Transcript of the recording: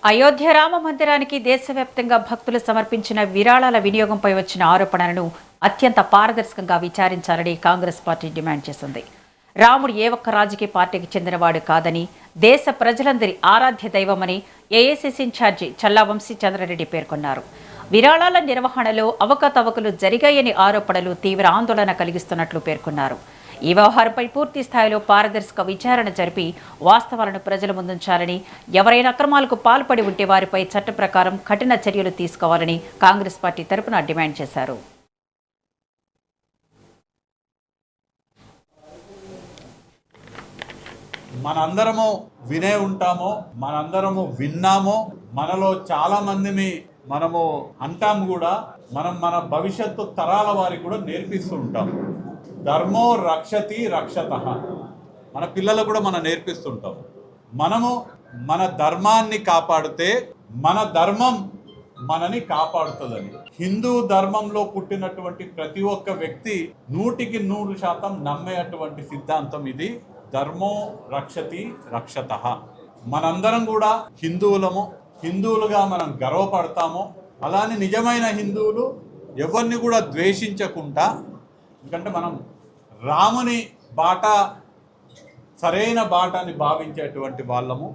అయోధ్య రామ మందిరానికి దేశవ్యాప్తంగా భక్తులు సమర్పించిన విరాళాల వినియోగంపై వచ్చిన ఆరోపణలను అత్యంత పారదర్శకంగా విచారించాలని కాంగ్రెస్ పార్టీ డిమాండ్ చేసింది. రాముడు ఏ ఒక్క రాజకీయ పార్టీకి చెందినవాడు కాదని, దేశ ప్రజలందరి ఆరాధ్య దైవమని ఏఐసీసీ ఇన్ఛార్జి చల్లా వంశీచంద్రారెడ్డి పేర్కొన్నారు. విరాళాల నిర్వహణలో అవకతవకలు జరిగాయని ఆరోపణలు తీవ్ర ఆందోళన కలిగిస్తున్నట్లు పేర్కొన్నారు. ఈ వ్యవహారంపై పూర్తి స్థాయిలో పారదర్శక విచారణ జరిపి వాస్తవాలను ప్రజల ముందుంచాలని, ఎవరైనా అక్రమాలకు పాల్పడి ఉంటే వారిపై చట్ట ప్రకారం కఠిన చర్యలు తీసుకోవాలని కాంగ్రెస్ పార్టీ తరపున డిమాండ్ చేశారు. మనందరము వినే ఉంటామో, మనందరము విన్నామో, మనలో చాలా మందిని మనము అంటాము కూడా, మన భవిష్యత్తు తరాల వారికి కూడా నేర్పిస్తూ ఉంటాం. ధర్మో రక్షతి రక్షతః, మన పిల్లలకు కూడా మనం నేర్పిస్తుంటాం. మనము మన ధర్మాన్ని కాపాడితే మన ధర్మం మనని కాపాడుతుందని. హిందూ ధర్మంలో పుట్టినటువంటి ప్రతి ఒక్క వ్యక్తి 100% నమ్మేటువంటి సిద్ధాంతం ఇది. ధర్మో రక్షతి రక్షతః. మనందరం కూడా హిందువులము, హిందువులుగా మనం గర్వపడతాము. అలానే నిజమైన హిందువులు ఎవరిని కూడా ద్వేషించకుండా, ఎందుకంటే మనం రాముని బాట సరైన బాటని భావించేటువంటి వాళ్ళము.